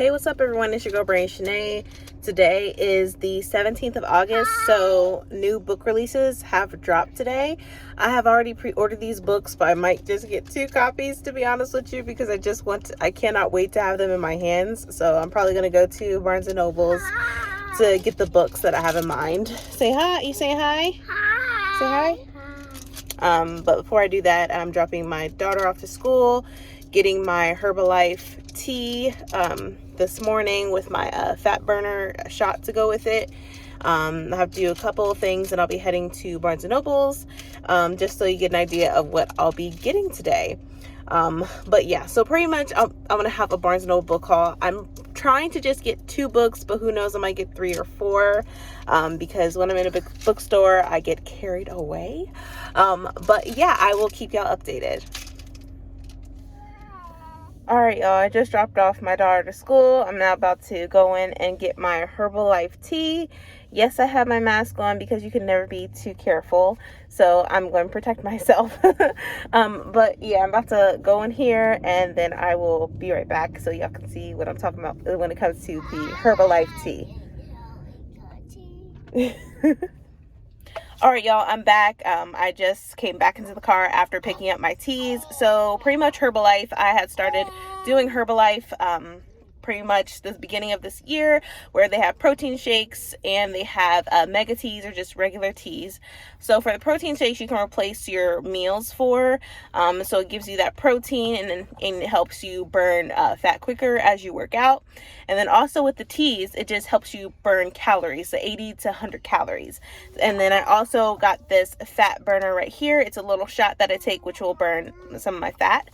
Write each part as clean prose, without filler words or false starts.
Hey, what's up everyone? It's your girl Brain Shanae. Today is the 17th of August, so new book releases have dropped today. I have already pre-ordered these books, but I might just get 2 copies to be honest with you, because I cannot wait to have them in my hands. So I'm probably going to go to Barnes & Noble's to get the books that I have in mind. Say hi. You say hi? Hi. Say hi? But before I do that, I'm dropping my daughter off to school, getting my Herbalife tea this morning with my fat burner shot to go with it. I have to do a couple of things, and I'll be heading to Barnes & Noble's just so you get an idea of what I'll be getting today. But yeah, so pretty much I'm gonna have a Barnes & Noble book haul. I'm trying to just get 2 books, but who knows, I might get 3 or 4 because when I'm in a big bookstore I get carried away. But yeah, I will keep y'all updated. Alright, y'all, I just dropped off my daughter to school. I'm now about to go in and get my Herbalife tea. Yes, I have my mask on because you can never be too careful. So I'm going to protect myself. But yeah, I'm about to go in here and then I will be right back so y'all can see what I'm talking about when it comes to the Herbalife tea. All right, y'all, I'm back. I just came back into the car after picking up my teas. So pretty much Herbalife, I had started doing Herbalife pretty much the beginning of this year, where they have protein shakes and they have mega teas or just regular teas. So for the protein shakes, you can replace your meals so it gives you that protein and it helps you burn fat quicker as you work out. And then also with the teas, it just helps you burn calories, so 80 to 100 calories. And then I also got this fat burner right here. It's a little shot that I take, which will burn some of my fat.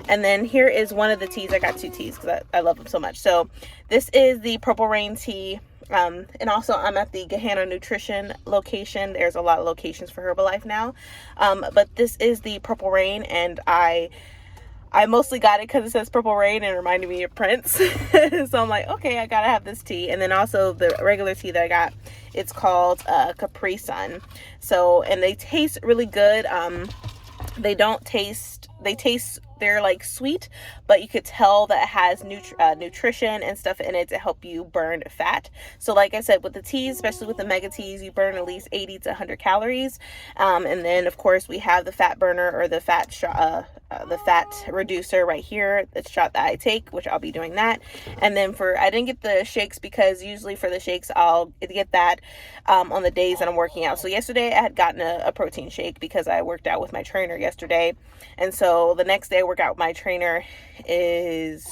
And then here is one of the teas. I got 2 teas because I love them so much. So this is the Purple Rain tea. And also I'm at the Gahanna Nutrition location. There's a lot of locations for Herbalife now. But this is the Purple Rain, and I mostly got it because it says Purple Rain and it reminded me of Prince. So I'm like, okay, I gotta have this tea. And then also the regular tea that I got, it's called Capri Sun. So, and they taste really good. They're like sweet, but you could tell that it has nutrition and stuff in it to help you burn fat. So like I said, with the teas, especially with the mega teas, you burn at least 80 to 100 calories. And then of course we have the fat burner, or the fat reducer right here, the shot that I take, which I'll be doing that. And then I didn't get the shakes because usually for the shakes I'll get that on the days that I'm working out. So yesterday I had gotten a protein shake because I worked out with my trainer yesterday, and so the next day I work out with my trainer is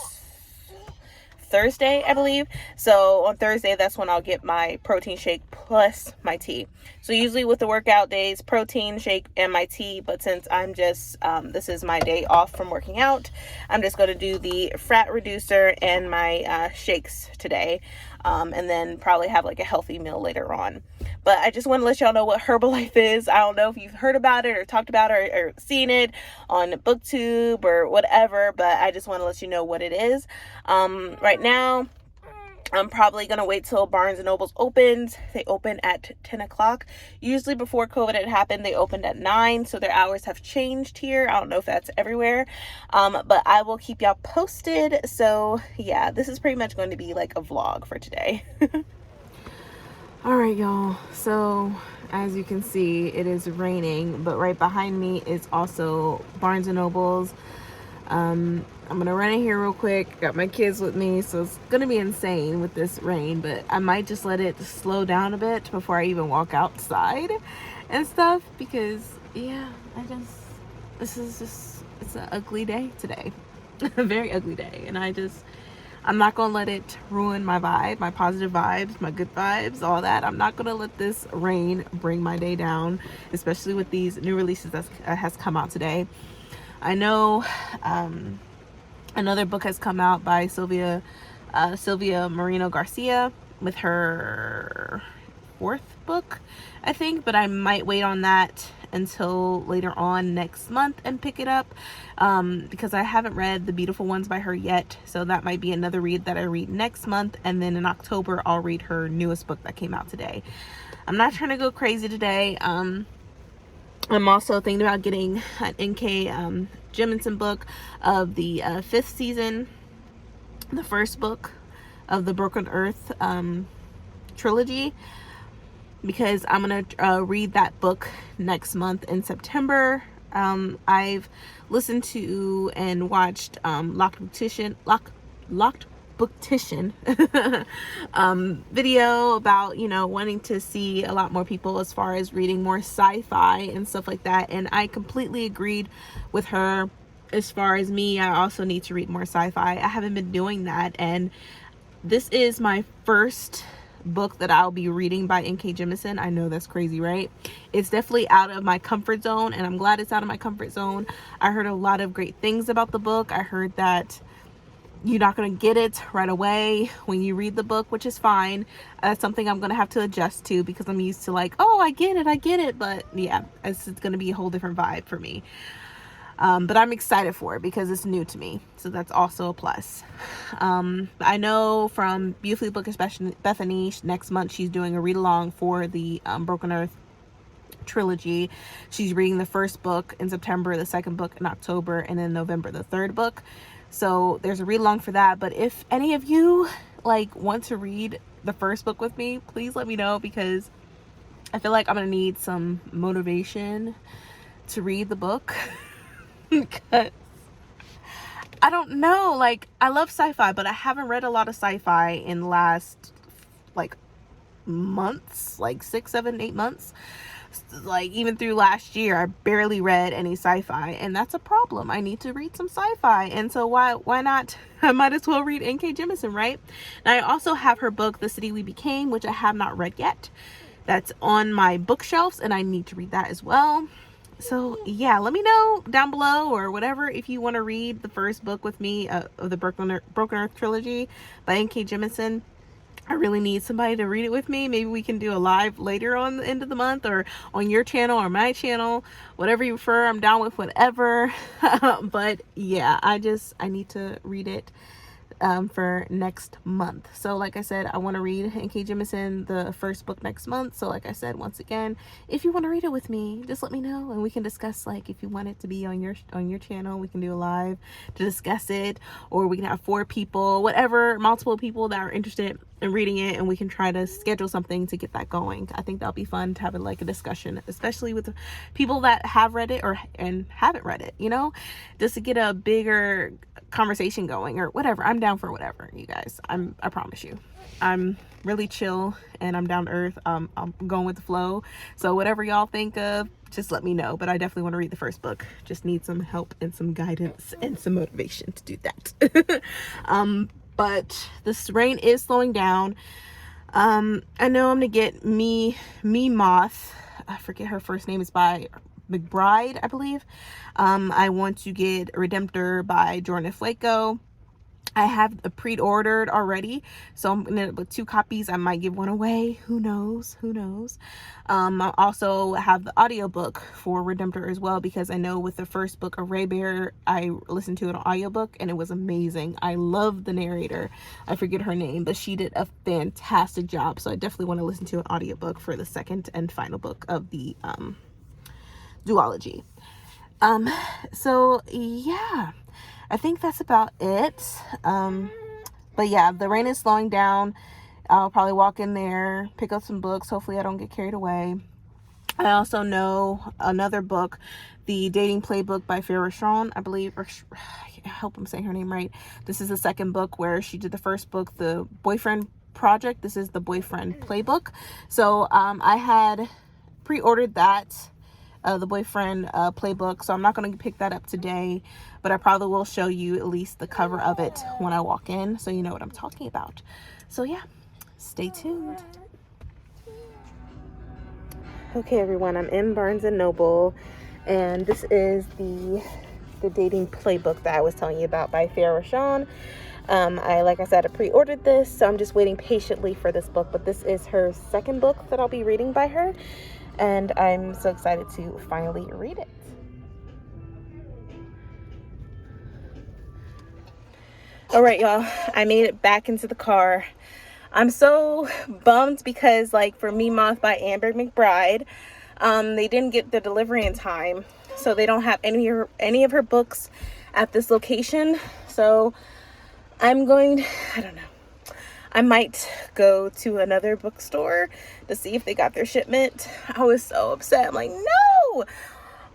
Thursday, I believe. So on Thursday, that's when I'll get my protein shake plus my tea. So usually with the workout days, protein shake and my tea, but since I'm just this is my day off from working out, I'm just going to do the fat reducer and my shakes today, and then probably have like a healthy meal later on. But I just want to let y'all know what Herbalife is. I don't know if you've heard about it or talked about it or seen it on BookTube or whatever, but I just want to let you know what it is. Right now, I'm probably going to wait till Barnes & Noble's opens. They open at 10 o'clock. Usually before COVID had happened, they opened at 9, so their hours have changed here. I don't know if that's everywhere, but I will keep y'all posted. So yeah, this is pretty much going to be like a vlog for today. All right, y'all. So as you can see, it is raining, but right behind me is also Barnes & Noble's. I'm gonna run in here real quick. Got my kids with me, so it's gonna be insane with this rain, but I might just let it slow down a bit before I even walk outside and stuff, because yeah, it's an ugly day today. A very ugly day, and I'm not gonna let it ruin my vibe, my positive vibes, my good vibes, all that. I'm not gonna let this rain bring my day down, especially with these new releases that has come out today. I know another book has come out by Sylvia Moreno Garcia with her 4th book, I think, but I might wait on that until later on next month and pick it up, because I haven't read The Beautiful Ones by her yet. So that might be another read that I read next month, and then in October I'll read her newest book that came out today. I'm not trying to go crazy today. I'm also thinking about getting an NK Jemisin book of the 5th season, the first book. of the Broken Earth trilogy, because I'm going to read that book next month in September. I've listened to and watched Locked Booktition video about, wanting to see a lot more people as far as reading more sci-fi and stuff like that. And I completely agreed with her. As far as me, I also need to read more sci-fi. I haven't been doing that, and this is my first book that I'll be reading by N.K. Jemisin. I know that's crazy, right? It's definitely out of my comfort zone, and I'm glad it's out of my comfort zone. I heard a lot of great things about the book. I heard that you're not going to get it right away when you read the book, which is fine. That's something I'm going to have to adjust to, because I'm used to like, oh, I get it. But yeah, it's going to be a whole different vibe for me. But I'm excited for it because it's new to me. So that's also a plus. I know from Beautifully Bookish Bethany, next month she's doing a read along for the Broken Earth trilogy. She's reading the first book in September, the second book in October, and in November the third book. So there's a read along for that. But if any of you want to read the first book with me, please let me know, because I feel like I'm gonna need some motivation to read the book. Because I don't know, I love sci-fi, but I haven't read a lot of sci-fi in the last months, 6, 7, 8 months. Even through last year, I barely read any sci-fi, and that's a problem. I need to read some sci-fi, and so why not? I might as well read N.K. Jemisin, right? And I also have her book, The City We Became, which I have not read yet. That's on my bookshelves, and I need to read that as well. So yeah, let me know down below or whatever if you want to read the first book with me of the Broken Earth trilogy by N.K. Jemisin. I really need somebody to read it with me. Maybe we can do a live later on the end of the month, or on your channel or my channel, whatever you prefer. I'm down with whatever. But yeah, I need to read it for next month. So like I said, I want to read N.K. Jemisin, the first book, next month. So like I said, once again, if you want to read it with me, just let me know, and we can discuss, if you want it to be on your channel, we can do a live to discuss it, or we can have 4 people, whatever, multiple people that are interested in reading it, and we can try to schedule something to get that going. I think that'll be fun to have a discussion, especially with people that have read it and haven't read it, just to get a bigger conversation going or whatever. I'm down for whatever, you guys. I promise you. I'm really chill and I'm down to earth. I'm going with the flow. So whatever y'all think of, just let me know. But I definitely want to read the first book. Just need some help and some guidance and some motivation to do that. But this rain is slowing down. I know I'm gonna get me Moth. I forget her first name, is by McBride, I believe. I want to get Redemptor by Jordan Flaco. I have pre-ordered already, so I'm gonna, with 2 copies, I might give one away. Who knows? I also have the audiobook for Redemptor as well, because I know with the first book, Array Bear, I listened to it on audiobook and it was amazing. I love the narrator. I forget her name, but she did a fantastic job. So I definitely want to listen to an audiobook for the second and final book of the duology. So yeah, I think that's about it. But yeah, the rain is slowing down. I'll probably walk in there, pick up some books. Hopefully I don't get carried away. I also know another book, the Dating Playbook by Farrah Shawn, I believe, or I hope I'm saying her name right. This is the second book, where she did the first book, The Boyfriend Project. This is the Boyfriend Playbook. So I had pre-ordered that, the Boyfriend Playbook, so I'm not going to pick that up today, but I probably will show you at least the cover of it when I walk in, so you know what I'm talking about. So yeah, stay tuned. Okay everyone, I'm in Barnes & Noble, and this is the Dating Playbook that I was telling you about by Farrah Shawn. Like I said, I pre-ordered this, so I'm just waiting patiently for this book, but this is her second book that I'll be reading by her, and I'm so excited to finally read it. All right, y'all, I made it back into the car. I'm so bummed because, for Me Moth by Amber McBride, they didn't get the delivery in time, so they don't have any of her books at this location. So I'm going, I don't know. I might go to another bookstore to see if they got their shipment. I was so upset. I'm like, no!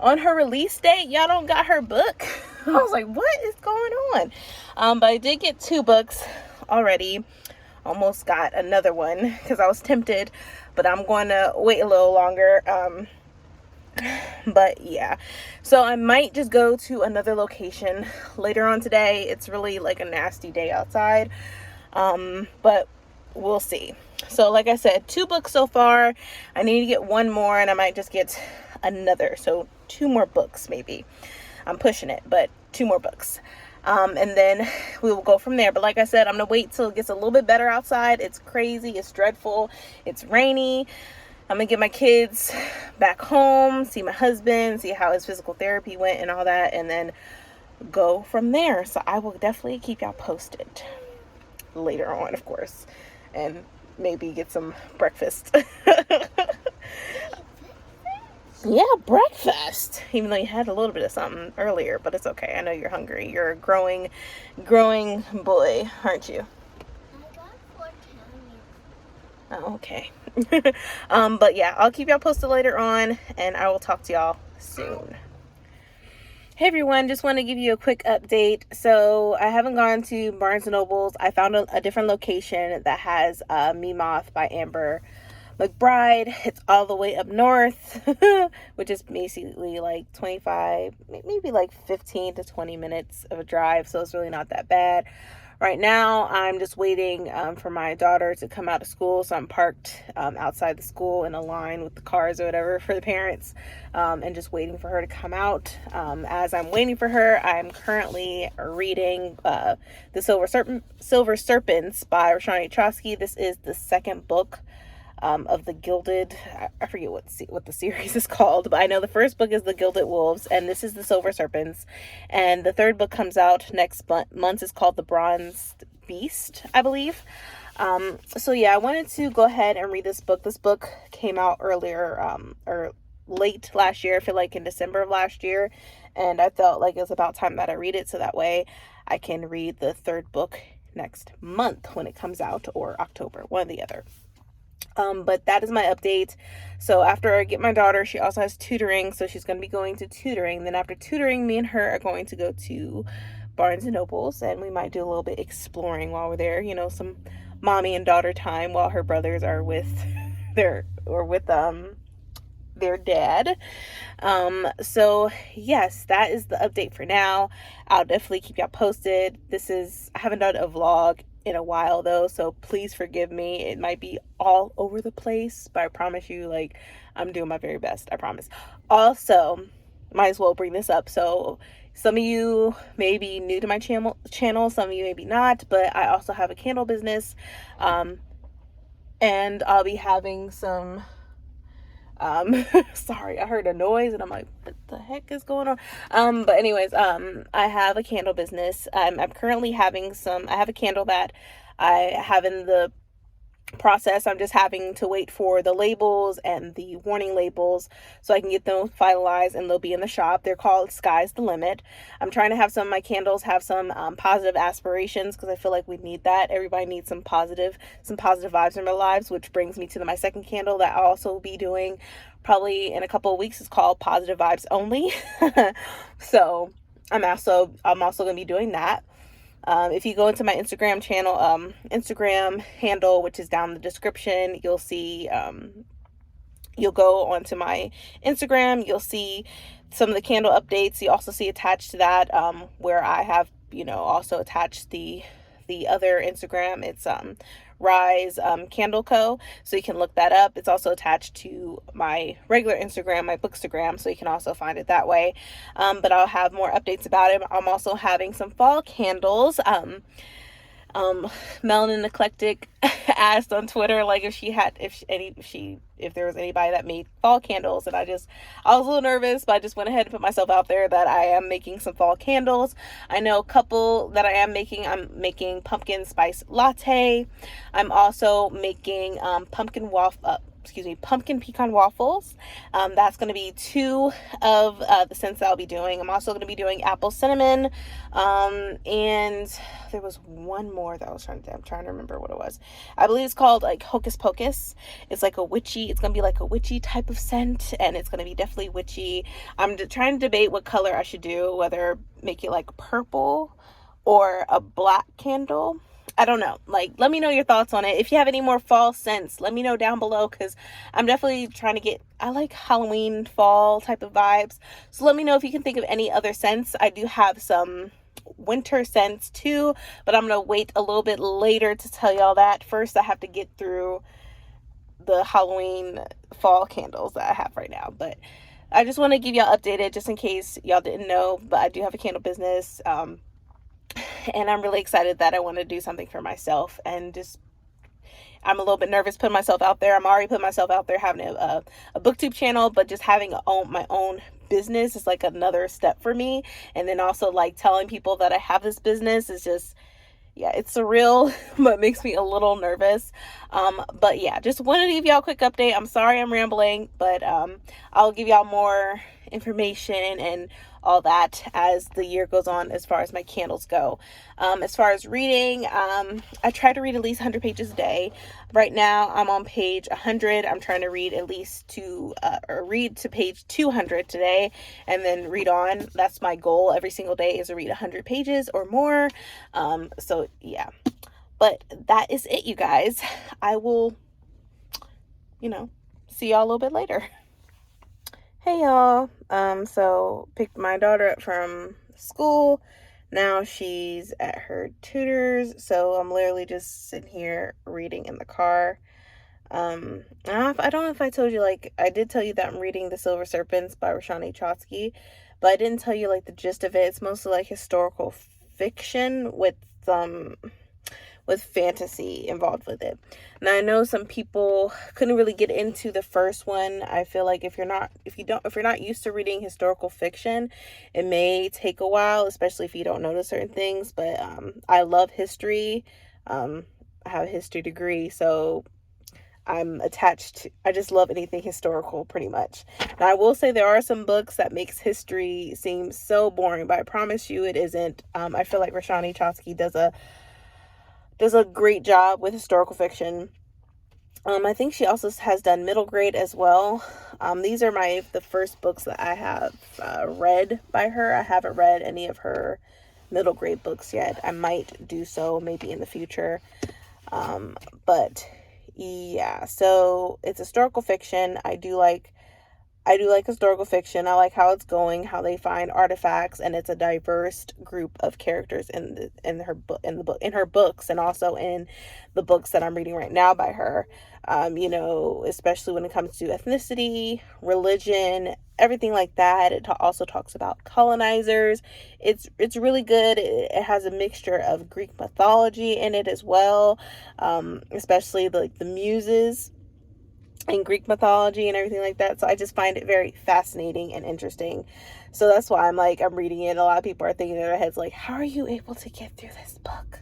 On her release date, y'all don't got her book? I was like, what is going on? But I did get 2 books already. Almost got another one because I was tempted, but I'm going to wait a little longer. But yeah, so I might just go to another location later on today. It's really like a nasty day outside, but we'll see. So like I said, 2 books so far. I need to get 1 more, and I might just get another, so 2 more books maybe. I'm pushing it, but 2 more books, and then we will go from there. But like I said, I'm gonna wait till it gets a little bit better outside. It's crazy, it's dreadful, it's rainy. I'm gonna get my kids back home, see my husband, see how his physical therapy went and all that, and then go from there. So I will definitely keep y'all posted later on, of course, and maybe get some breakfast. Yeah, breakfast. Even though you had a little bit of something earlier, but it's okay. I know you're hungry. You're a growing boy, aren't you? I got 4 tummies. Oh, okay. But yeah, I'll keep y'all posted later on, and I will talk to y'all soon. Hey everyone, just want to give you a quick update. So I haven't gone to Barnes & Noble's. I found a different location that has Me Moth by Amber McBride. It's all the way up north, which is basically like 25, maybe like 15 to 20 minutes of a drive, so it's really not that bad. Right now, I'm just waiting for my daughter to come out of school, so I'm parked outside the school in a line with the cars or whatever for the parents, and just waiting for her to come out. As I'm waiting for her, I'm currently reading The Silver Serpents by Roshani Chosky. This is the 2nd book of the Gilded, I forget what the series is called, but I know the first book is The Gilded Wolves, and this is The Silver Serpents, and the 3rd book comes out next month. It's called The Bronzed Beast, I believe. So yeah, I wanted to go ahead and read this book. This book came out earlier, or late last year, I feel like in December of last year, and I felt like it was about time that I read it, so that way I can read the 3rd book next month when it comes out, or October, one or the other. But that is my update. So after I get my daughter, she also has tutoring, so she's going to be going to tutoring. Then after tutoring, me and her are going to go to Barnes & Noble's, and we might do a little bit exploring while we're there, you know, some mommy and daughter time while her brothers are with their dad. So yes, that is the update for now. I'll definitely keep y'all posted. I haven't done a vlog in a while though, so please forgive me. It might be all over the place, but I promise you, like, I'm doing my very best, I promise. Also, might as well bring this up. So some of you may be new to my channel, some of you maybe not, but I also have a candle business, and I'll be having some sorry, I heard a noise and I'm like, what the heck is going on? But anyways, I have a candle business. I'm currently having I have a candle that I have in the process. I'm just having to wait for the labels and the warning labels so I can get them finalized, and they'll be in the shop. They're called Sky's the Limit. I'm trying to have some of my candles have some positive aspirations, because I feel like we need that. Everybody needs some positive vibes in their lives, which brings me to my second candle that I'll also be doing probably in a couple of weeks. It's called Positive Vibes Only. So I'm also going to be doing that. If you go into my Instagram channel, Instagram handle, which is down in the description, you'll see, you'll go onto my Instagram, you'll see some of the candle updates. You also see attached to that, where I have, also attached the other Instagram. It's, Rise Candle Co. So you can look that up. It's also attached to my regular Instagram, my Bookstagram, so you can also find it that way. But I'll have more updates about it. I'm also having some fall candles. Melanin Eclectic asked on Twitter, like, if there was anybody that made fall candles, and I was a little nervous, but I just went ahead and put myself out there that I am making some fall candles. I know a couple that I am making. I'm making pumpkin spice latte. I'm also making pumpkin pumpkin pecan waffles. That's going to be 2 of the scents that I'll be doing. I'm also going to be doing apple cinnamon, and there was one more that I'm trying to remember what it was. I believe it's called like Hocus Pocus. It's like it's going to be like a witchy type of scent, and it's going to be definitely witchy. I'm trying to debate what color I should do, whether make it like purple or a black candle. I don't know. Like, let me know your thoughts on it. If you have any more fall scents, let me know down below, because I'm definitely trying to I like Halloween fall type of vibes. So let me know if you can think of any other scents. I do have some winter scents too, but I'm going to wait a little bit later to tell y'all that. First, I have to get through the Halloween fall candles that I have right now. But I just want to give y'all updated just in case y'all didn't know, but I do have a candle business. And I'm really excited that I want to do something for myself, and I'm a little bit nervous putting myself out there. I'm already putting myself out there having a booktube channel, but just having my own business is like another step for me. And then also like telling people that I have this business is just, yeah, it's surreal, but makes me a little nervous. But yeah, just wanted to give y'all a quick update. I'm sorry I'm rambling, but I'll give y'all more information and all that as the year goes on as far as my candles go. As far as reading, I try to read at least 100 pages a day. Right now I'm on page 100. I'm trying to read at least read to page 200 today, and then read on. That's my goal every single day, is to read 100 pages or more. So yeah, but that is it, you guys. I will, see y'all a little bit later. Hey y'all, so picked my daughter up from school. Now she's at her tutor's, so I'm literally just sitting here reading in the car. I don't know if I told you, like, I did tell you that I'm reading The Silver Serpents by Roshani Chokshi, but I didn't tell you, like, the gist of it. It's mostly, like, historical fiction with fantasy involved with it. Now I know some people couldn't really get into the first one. I feel like if you're not used to reading historical fiction, it may take a while, especially if you don't know certain things. But I love history. I have a history degree, so I'm attached. I just love anything historical, pretty much. Now I will say there are some books that makes history seem so boring, but I promise you it isn't. I feel like Roshani Chokshi does a great job with historical fiction. I think she also has done middle grade as well. These are the first books that I have read by her. I haven't read any of her middle grade books yet. I might do so maybe in the future. But yeah, so it's historical fiction. I do like historical fiction. I like how it's going, how they find artifacts, and it's a diverse group of characters in her books, and also in the books that I'm reading right now by her. Especially when it comes to ethnicity, religion, everything like that. It also talks about colonizers. It's really good. It has a mixture of Greek mythology in it as well, especially the muses in Greek mythology and everything like that. So I just find it very fascinating and interesting. So that's why I'm reading it. A lot of people are thinking in their heads, like, how are you able to get through this book?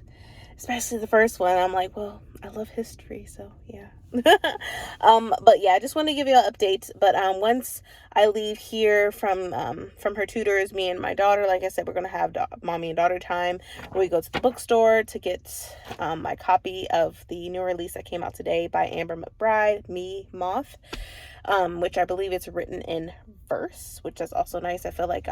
Especially the first one. I'm like, well, I love history, so yeah. But yeah, I just want to give you an update. But once I leave here from her tutors, me and my daughter, like I said, we're gonna have mommy and daughter time, where we go to the bookstore to get my copy of the new release that came out today by Amber McBride, Me Moth, which I believe it's written in verse, which is also nice. I feel like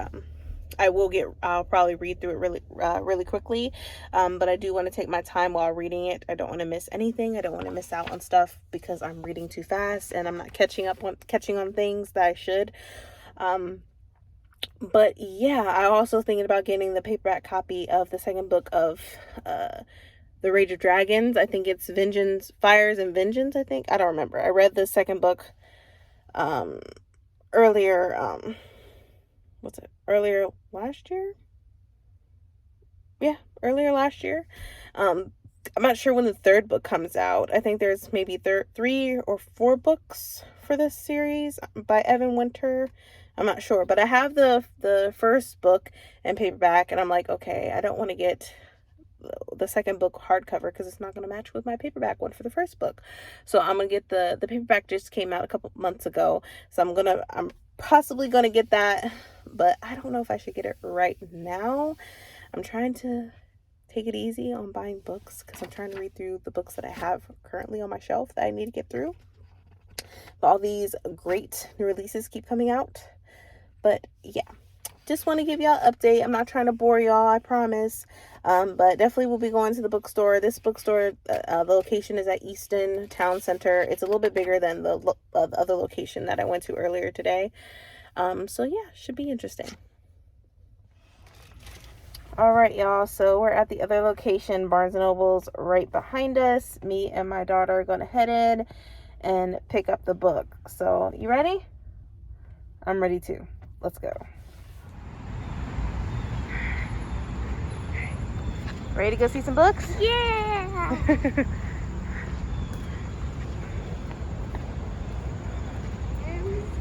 I'll probably read through it really quickly. But I do want to take my time while reading it. I don't want to miss anything. I don't want to miss out on stuff because I'm reading too fast and I'm not catching on things that I should. But yeah, I'm also thinking about getting the paperback copy of the second book of The Rage of Dragons. I think it's Fires and Vengeance, I think. I don't remember. I read the second book earlier last year? Yeah, earlier last year. I'm not sure when the third book comes out. I think there's maybe 3 or 4 books for this series by Evan Winter. I'm not sure, but I have the first book in paperback, and I'm like, okay, I don't want to get the second book hardcover because it's not going to match with my paperback one for the first book. So I'm going to get the paperback just came out a couple months ago. So I'm possibly going to get that, but I don't know if I should get it right now. I'm trying to take it easy on buying books because I'm trying to read through the books that I have currently on my shelf that I need to get through. But all these great new releases keep coming out. But yeah, just want to give y'all an update. I'm not trying to bore y'all, I promise. But definitely we'll be going to the bookstore. This bookstore, the location is at Easton Town Center. It's a little bit bigger than the other location that I went to earlier today. So yeah, should be interesting. All right, y'all. So we're at the other location, Barnes & Noble's right behind us. Me and my daughter are going to head in and pick up the book. So you ready? I'm ready too. Let's go. Ready to go see some books? Yeah. Let's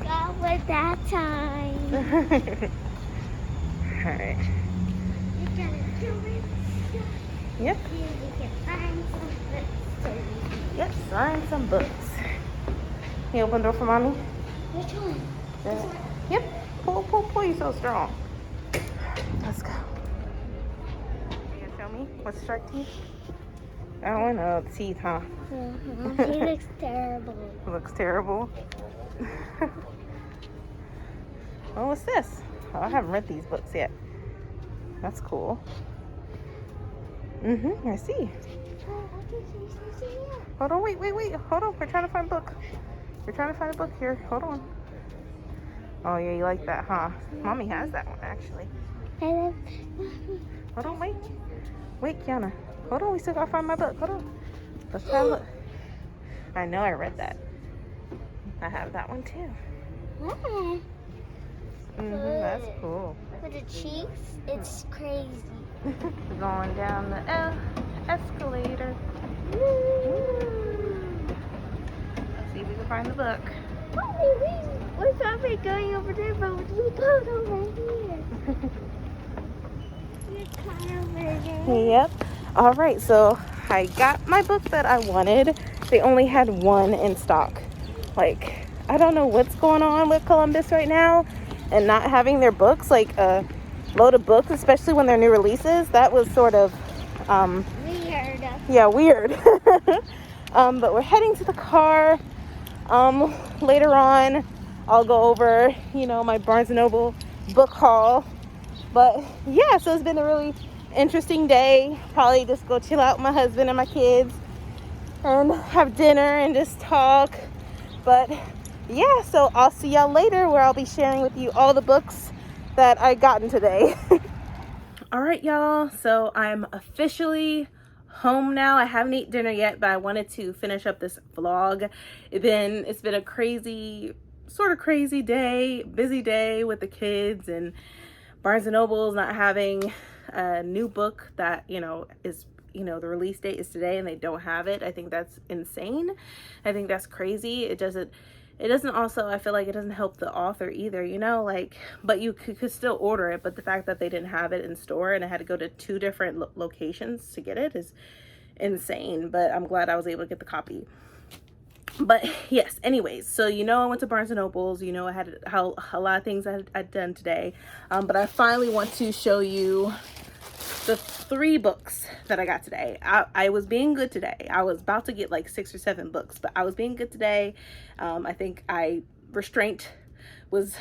go with that time. All right. You're gonna do it. Yep. We can find some books. Yep. Sign some books. Can you open the door for mommy? Which one? This one? Yep. Pull. You're so strong. Let's go. You gonna show me what's shark teeth? I don't know. Teeth, huh? He looks terrible. It looks terrible. Oh, what's this? Oh, I haven't read these books yet. That's cool. I see. Hold on, wait. Hold on. We're trying to find a book. We're trying to find a book here. Hold on. Oh, yeah, you like that, huh? Mommy has that one, actually. Hold on, wait. Wait, Kiana. Hold on, we still gotta find my book. Hold on. Let's try to look. I know I read that. I have that one, too. What? That's cool. For the cheeks, it's crazy. Going down the escalator. Let's see if we can find the book. We're probably going over there, but we go over here. We're kind of over there. Yep. All right, so I got my book that I wanted. They only had one in stock. Like, I don't know what's going on with Columbus right now and not having their books, like a load of books, especially when they're new releases. That was sort of Weird. Yeah, weird. But we're heading to the car. Later on I'll go over, my Barnes & Noble book haul. But yeah, so it's been a really interesting day. Probably just go chill out with my husband and my kids and have dinner and just talk. But yeah, so I'll see y'all later where I'll be sharing with you all the books that I gotten today. All right, y'all. So I'm officially home now. I haven't eaten dinner yet, but I wanted to finish up this vlog. It's been a sort of crazy day, busy day with the kids, and Barnes & Noble's not having a new book that, is, the release date is today and they don't have it. I think that's insane. I think that's crazy. It doesn't also, I feel like it doesn't help the author either, but you could still order it. But the fact that they didn't have it in store and I had to go to 2 different locations to get it is insane. But I'm glad I was able to get the copy. But yes, anyways, so I went to Barnes & Noble's. I had a lot of things I'd done today. But I finally want to show you the 3 books that I got today. I was being good today. I was about to get like 6 or 7 books, but I was being good today. I think restraint was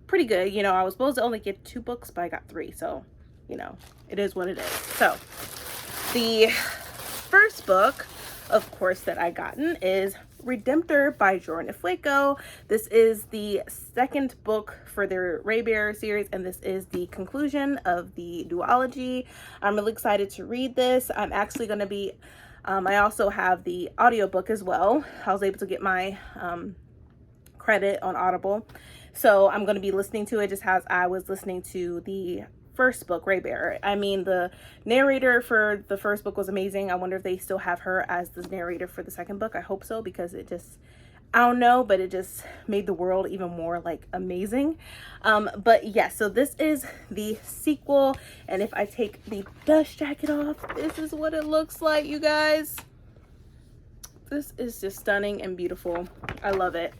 pretty good. I was supposed to only get 2 books, but I got 3. So, it is what it is. So the first book, of course, that I gotten is Redemptor by Jordan Fueco. This is the second book for their Ray Bear series, and this is the conclusion of the duology. I'm really excited to read this. I'm actually going to be, I also have the audiobook as well. I was able to get my credit on Audible, so I'm going to be listening to it just as I was listening to the first book, Ray Bear. I mean, the narrator for the first book was amazing. I wonder if they still have her as the narrator for the second book. I hope so, because I don't know, but it just made the world even more like amazing. But yeah, so this is the sequel, and if I take the dust jacket off, this is what it looks like, you guys. This is just stunning and beautiful. I love it.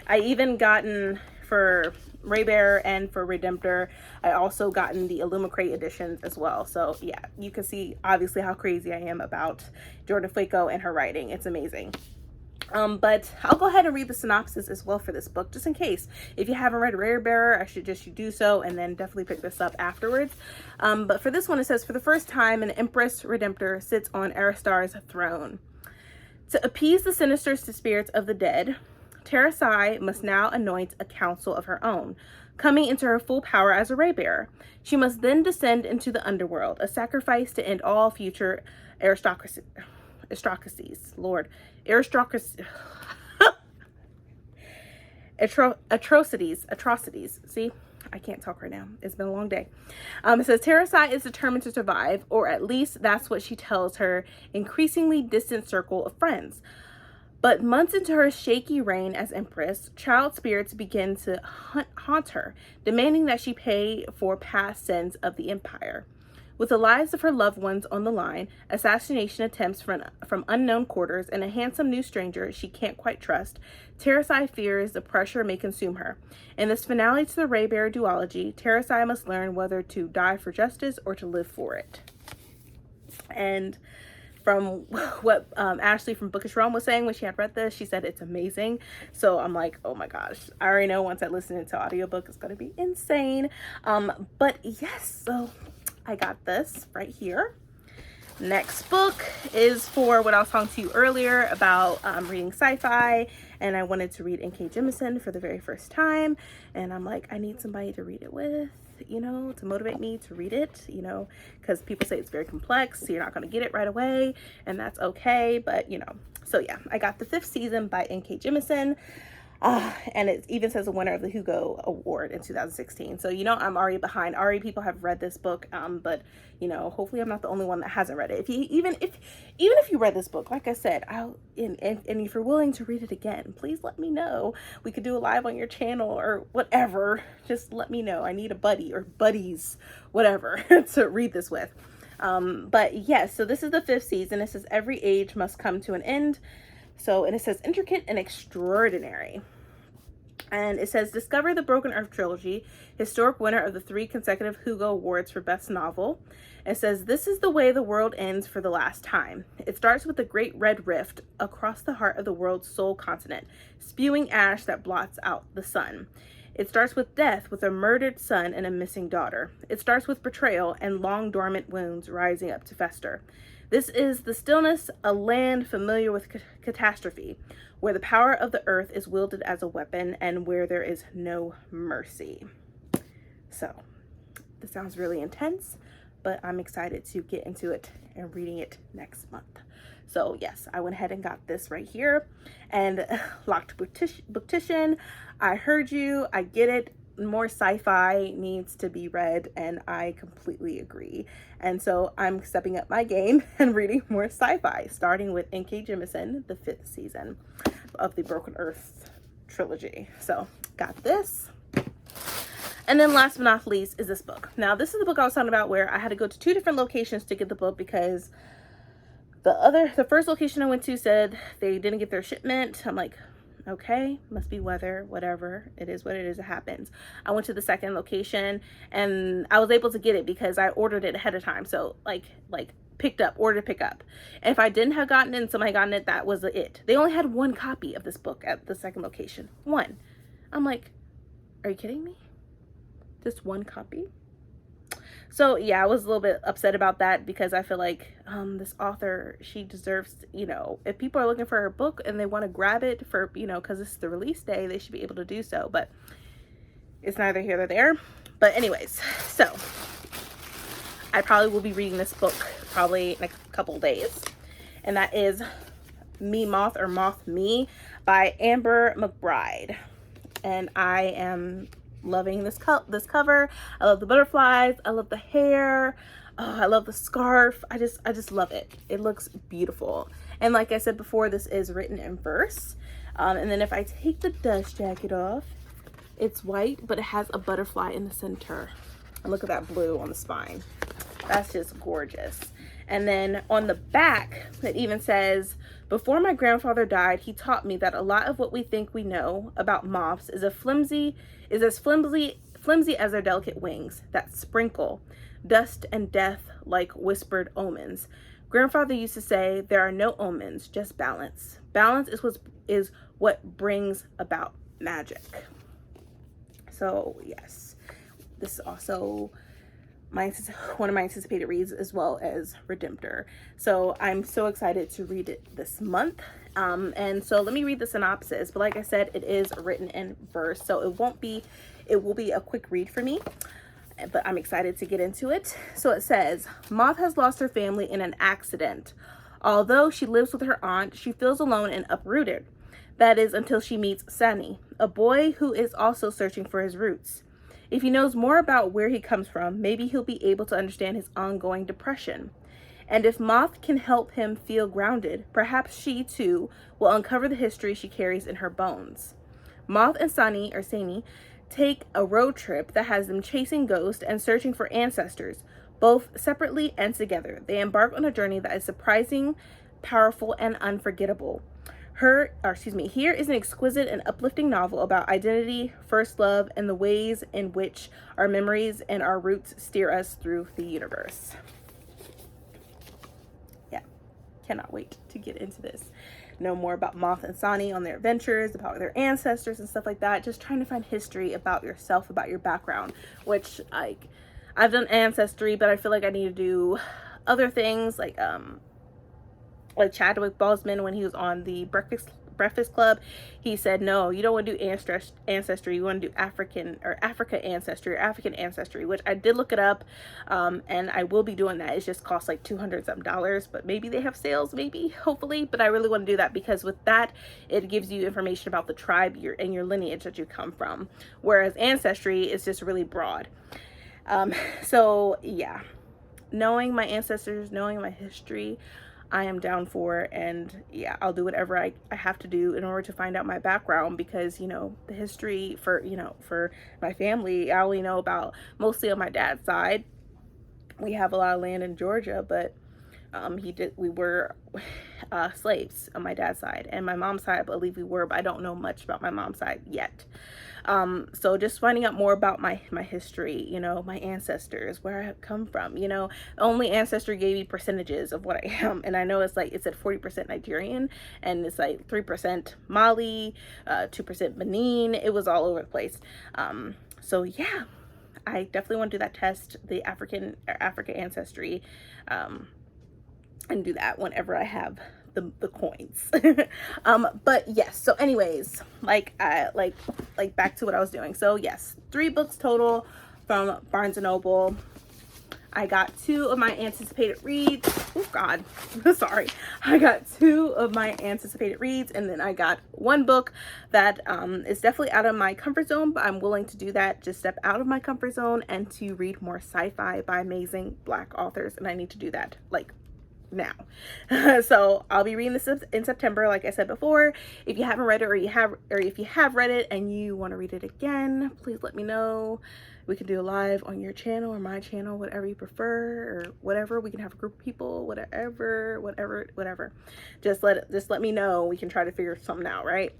I even gotten for Raybear and for Redemptor, I also gotten the Illumicrate editions as well. So yeah, you can see obviously how crazy I am about Jordan Fueko and her writing. It's amazing. But I'll go ahead and read the synopsis as well for this book, just in case. If you haven't read Rare Bearer, I suggest you do so, and then definitely pick this up afterwards. But for this one, it says, for the first time, an Empress Redemptor sits on Aristar's throne. To appease the sinister spirits of the dead, Terasai must now anoint a council of her own, coming into her full power as a Ray Bearer. She must then descend into the underworld, a sacrifice to end all future aristocracies. Atrocities. See, I can't talk right now. It's been a long day. It says Terasai is determined to survive, or at least that's what she tells her increasingly distant circle of friends. But months into her shaky reign as Empress, child spirits begin to haunt her, demanding that she pay for past sins of the Empire. With the lives of her loved ones on the line, assassination attempts from unknown quarters, and a handsome new stranger she can't quite trust, Terasai fears the pressure may consume her. In this finale to the Raybearer duology, Terasai must learn whether to die for justice or to live for it. And from what Ashley from Bookish Realm was saying when she had read this, she said it's amazing. So I'm like, oh my gosh, I already know once I listen to audiobook, it's going to be insane. But yes, so I got this right here. Next book is for what I was talking to you earlier about reading sci-fi, and I wanted to read N.K. Jemisin for the very first time, and I'm like, I need somebody to read it with, you know, to motivate me to read it, you know, because people say it's very complex, so you're not going to get it right away, and that's okay, but you know. So yeah, I got the 5th season by N.K. Jemisin. And it even says a winner of the Hugo Award in 2016. So, you know, I'm already behind. Already people have read this book, but, you know, hopefully I'm not the only one that hasn't read it. Even if you read this book, like I said, and if you're willing to read it again, please let me know. We could do a live on your channel or whatever. Just let me know. I need a buddy or buddies, whatever, to read this with. But yes, so this is the 5th season. It says every age must come to an end. So, and it says intricate and extraordinary. And it says, discover the Broken Earth Trilogy, historic winner of the 3 consecutive Hugo Awards for Best Novel. It says, this is the way the world ends for the last time. It starts with the Great Red Rift across the heart of the world's sole continent, spewing ash that blots out the sun. It starts with death, with a murdered son and a missing daughter. It starts with betrayal and long dormant wounds rising up to fester. This is the stillness, a land familiar with catastrophe, where the power of the earth is wielded as a weapon and where there is no mercy. So, this sounds really intense, but I'm excited to get into it and reading it next month. So yes, I went ahead and got this right here. And Locked Booktition, I heard you, I get it. More sci-fi needs to be read, and I completely agree. And so I'm stepping up my game and reading more sci-fi, starting with N.K. Jemisin, the 5th season of the Broken Earth trilogy. So got this. And then last but not least is this book. Now this is the book I was talking about where I had to go to 2 different locations to get the book because the first location I went to said they didn't get their shipment. I'm like, okay, must be weather, whatever. It is what it is, it happens. I went to the second location and I was able to get it because I ordered it ahead of time. So like order pick up. And if I didn't have gotten it and somebody gotten it, that was it. They only had 1 copy of this book at the second location. 1. I'm like, are you kidding me? Just 1 copy? So yeah, I was a little bit upset about that because I feel like this author, she deserves, you know, if people are looking for her book and they want to grab it for, you know, because it's the release day, they should be able to do so. But it's neither here nor there. But anyways, so I probably will be reading this book probably in a couple days. And that is Me Moth or Moth Me by Amber McBride. And I am loving this cover. I love the butterflies. I love the hair. Oh, I love the scarf. I just love it. It looks beautiful. And like I said before, this is written in verse. And then if I take the dust jacket off, it's white, but it has a butterfly in the center. And look at that blue on the spine. That's just gorgeous. And then on the back, it even says, before my grandfather died, he taught me that a lot of what we think we know about moths is as flimsy as their delicate wings that sprinkle dust and death like whispered omens. Grandfather used to say, there are no omens, just balance. Balance is what brings about magic. So yes, this is also one of my anticipated reads, as well as Redemptor. So I'm so excited to read it this month. And so let me read the synopsis. But like I said, it is written in verse, so it will be a quick read for me, but I'm excited to get into it. So it says, Moth has lost her family in an accident. Although she lives with her aunt, she feels alone and uprooted. That is until she meets Sunny, a boy who is also searching for his roots. If he knows more about where he comes from, maybe he'll be able to understand his ongoing depression. And if Moth can help him feel grounded, perhaps she, too, will uncover the history she carries in her bones. Moth and Sunny take a road trip that has them chasing ghosts and searching for ancestors, both separately and together. They embark on a journey that is surprising, powerful, and unforgettable. Here is an exquisite and uplifting novel about identity, first love, and the ways in which our memories and our roots steer us through the universe. Yeah, cannot wait to get into this. Know more about Moth and Sunny on their adventures, about their ancestors and stuff like that. Just trying to find history about yourself, about your background, which I've done ancestry, but I feel like I need to do other things like Chadwick Boseman, when he was on the Breakfast Club, he said, no, you don't want to do ancestry, you want to do African ancestry, which I did look it up, and I will be doing that. It just costs like $200 some, but maybe they have sales, maybe, hopefully, but I really want to do that because with that, it gives you information about the tribe and your lineage that you come from, whereas ancestry is just really broad. So yeah, knowing my ancestors, knowing my history, I am down for, and yeah, I'll do whatever I have to do in order to find out my background, because the history for my family, I only know about mostly on my dad's side. We have a lot of land in Georgia, but we were slaves on my dad's side, and my mom's side I believe we were, but I don't know much about my mom's side yet. So just finding out more about my history, my ancestors, where I have come from, only Ancestry gave me percentages of what I am. And I know it's at 40% Nigerian, and it's like 3% Mali, 2% Benin. It was all over the place. So yeah, I definitely want to do that test, the Africa ancestry, and do that whenever I have the coins. But yes, so anyways, back to what I was doing. So yes, 3 books total from Barnes & Noble. I got 2 of my anticipated reads. Oh God, sorry. I got 2 of my anticipated reads, and then I got 1 book that is definitely out of my comfort zone, but I'm willing to do that, just step out of my comfort zone and to read more sci-fi by amazing Black authors, and I need to do that now. So I'll be reading this in September, like I said before. If you haven't read it, or if you have read it and you want to read it again, please let me know. We can do a live on your channel or my channel, whatever you prefer, or whatever. We can have a group of people, whatever. Just let me know. We can try to figure something out, right?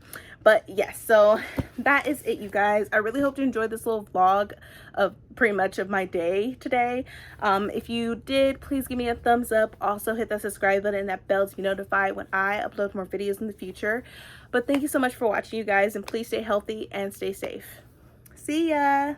But yes, so that is it, you guys. I really hope you enjoyed this little vlog of pretty much of my day today. If you did, please give me a thumbs up. Also hit that subscribe button and that bell to be notified when I upload more videos in the future. But thank you so much for watching, you guys, and please stay healthy and stay safe. See ya.